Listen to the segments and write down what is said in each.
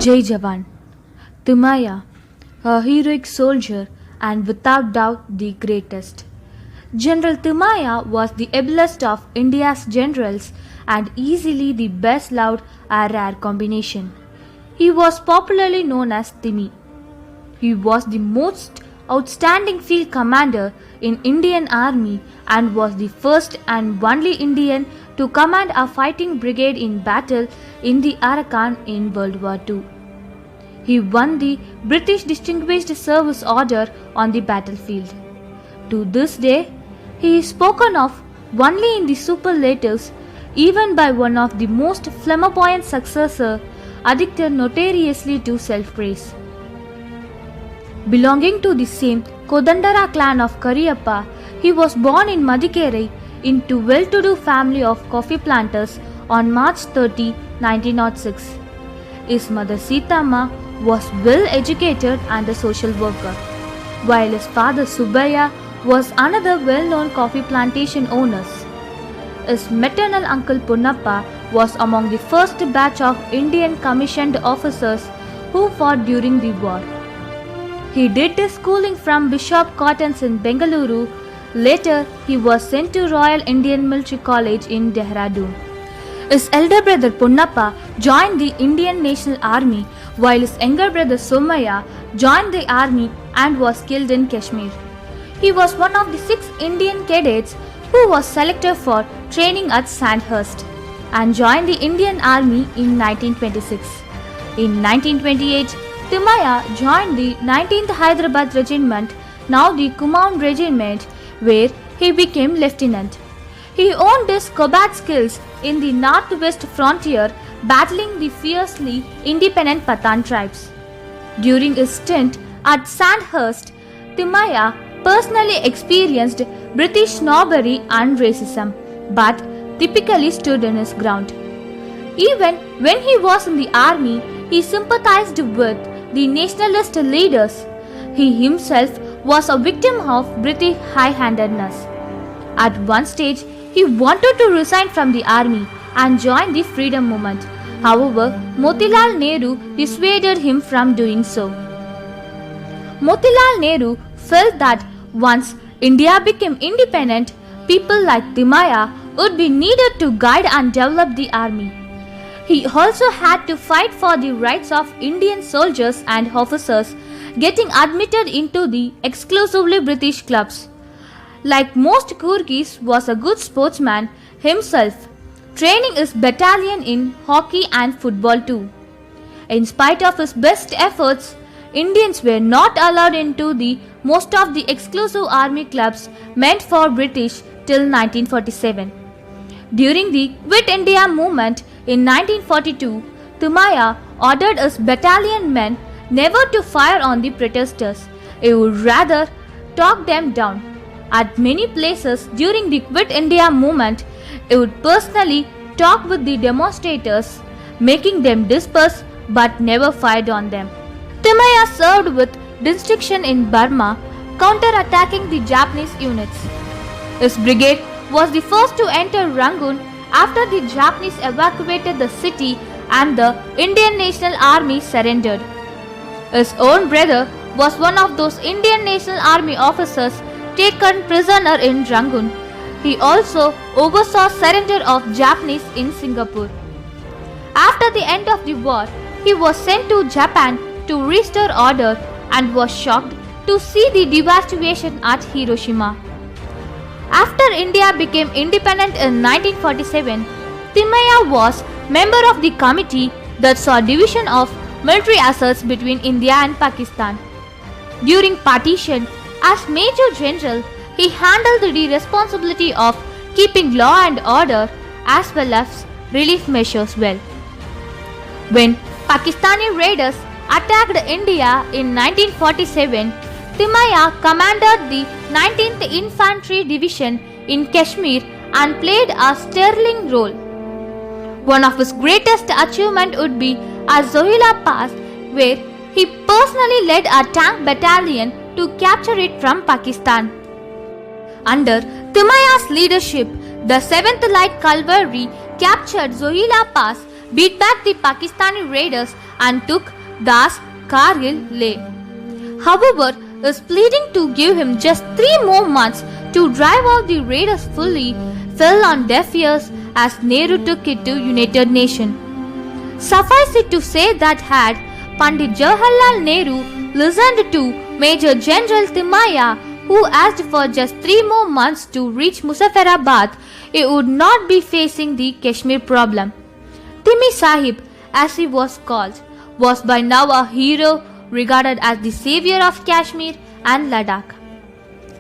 Jai Jawan. Timaya, a heroic soldier and without doubt the greatest. General Timaya was the ablest of India's generals and easily the best loved a rare combination. He was popularly known as Timi. He was the most outstanding field commander in Indian Army and was the first and only Indian to command a fighting brigade in battle in the Arakan in World War II. He won the British Distinguished Service Order on the battlefield. To this day, he is spoken of only in the superlatives, even by one of the most flamboyant successors, addicted notoriously to self-praise. Belonging to the same Kodandara clan of Kariyappa, he was born in Madikeri into well-to-do family of coffee planters on March 30, 1906. His mother Sitama was well educated and a social worker, while his father Subbaya was another well-known coffee plantation owners. His maternal uncle Punnappa was among the first batch of Indian commissioned officers who fought during the war. He did his schooling from Bishop Cotton's in Bengaluru. Later, he was sent to Royal Indian Military College in Dehradun. His elder brother Punnappa joined the Indian National Army, while his younger brother Somaya joined the army and was killed in Kashmir. He was one of the 6 Indian cadets who was selected for training at Sandhurst and joined the Indian Army in 1926. In 1928, Timaya joined the 19th Hyderabad Regiment, now the Kumaon Regiment, where he became lieutenant. He honed his combat skills in the northwest frontier, battling the fiercely independent Pathan tribes. During his stint at Sandhurst, Timaya personally experienced British snobbery and racism, but typically stood in his ground. Even when he was in the army, he sympathized with the nationalist leaders. He himself was a victim of British high-handedness. At one stage, he wanted to resign from the army and join the freedom movement. However, Motilal Nehru dissuaded him from doing so. Motilal Nehru felt that once India became independent, people like Timaya would be needed to guide and develop the army. He also had to fight for the rights of Indian soldiers and officers getting admitted into the exclusively British clubs. Like most Kurgis, was a good sportsman himself, training his battalion in hockey and football too. In spite of his best efforts, Indians were not allowed into the most of the exclusive army clubs meant for British till 1947. During the Quit India movement in 1942, Timaya ordered his battalion men never to fire on the protesters. He would rather talk them down. At many places during the Quit India movement, he would personally talk with the demonstrators, making them disperse but never fired on them. Timaya served with distinction in Burma, counter-attacking the Japanese units. His brigade was the first to enter Rangoon after the Japanese evacuated the city and the Indian National Army surrendered. His own brother was one of those Indian National Army officers taken prisoner in Rangoon. He also oversaw surrender of Japanese in Singapore. After the end of the war, he was sent to Japan to restore order and was shocked to see the devastation at Hiroshima. After India became independent in 1947, Timaya was member of the committee that saw division of military assets between India and Pakistan. During partition, as Major General, he handled the responsibility of keeping law and order as well as relief measures well. When Pakistani raiders attacked India in 1947, Timaya commanded the 19th Infantry Division in Kashmir and played a sterling role. One of his greatest achievements would be at Zohila Pass, where he personally led a tank battalion to capture it from Pakistan. Under Timaya's leadership, the 7th Light Cavalry captured Zohila Pass, beat back the Pakistani raiders and took Das Kargil lay. However, is pleading to give him just 3 more months to drive out the raiders fully fell on deaf ears as Nehru took it to United Nations. Suffice it to say that had Pandit Jawaharlal Nehru listened to Major General Timaya, who asked for just 3 more months to reach Muzaffarabad, it would not be facing the Kashmir problem. Timi Sahib, as he was called, was by now a hero regarded as the savior of Kashmir and Ladakh.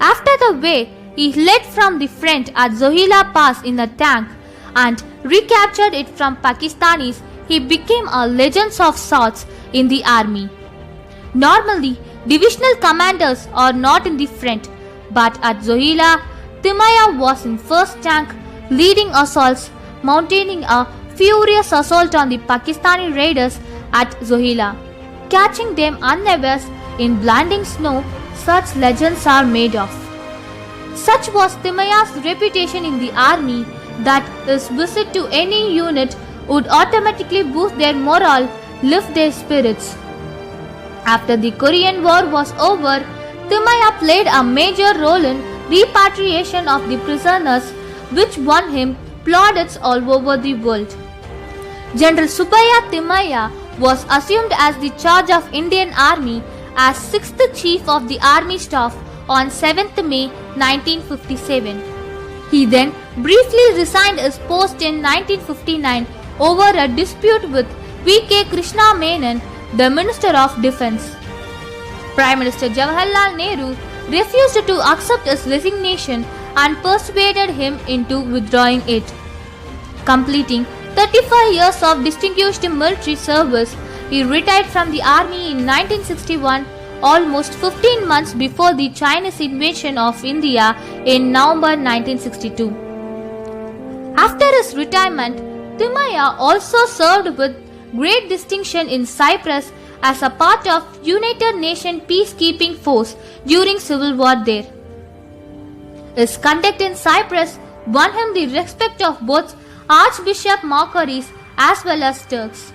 After the way he led from the front at Zohila Pass in a tank and recaptured it from Pakistanis, he became a legend of sorts in the army. Normally, divisional commanders are not in the front, but at Zohila, Timaya was in first tank, leading assaults, mounting a furious assault on the Pakistani raiders at Zohila, catching them unawares in blinding snow. Such legends are made of. Such was Timaya's reputation in the army that his visit to any unit would automatically boost their morale, lift their spirits. After the Korean War was over, Timaya played a major role in repatriation of the prisoners, which won him plaudits all over the world. General Subbaiah Timaya was assumed as the charge of Indian Army as 6th Chief of the Army Staff on 7th May 1957. He then briefly resigned his post in 1959 over a dispute with V.K. Krishna Menon, the Minister of Defence. Prime Minister Jawaharlal Nehru refused to accept his resignation and persuaded him into withdrawing it. Completing 35 years of distinguished military service, he retired from the army in 1961, almost 15 months before the Chinese invasion of India in November 1962. After his retirement, Timaya also served with great distinction in Cyprus as a part of United Nations peacekeeping force during civil war there. His conduct in Cyprus won him the respect of both Archbishop Makarios as well as Turks.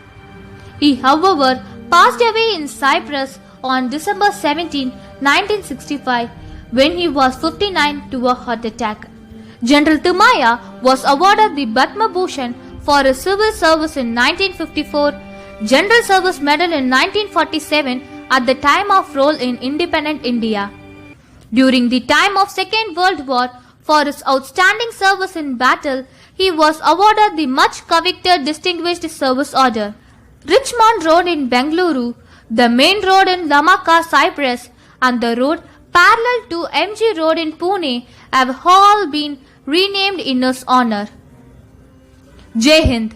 He, however, passed away in Cyprus on December 17, 1965, when he was 59 to a heart attack. General Timaya was awarded the Padma Bhushan for his civil service in 1954, General Service Medal in 1947 at the time of role in independent India. During the time of Second World War, for his outstanding service in battle, he was awarded the much coveted Distinguished Service Order. Richmond Road in Bengaluru, the main road in Lamaka, Cyprus, and the road parallel to MG Road in Pune have all been renamed in his honor. Jai Hind.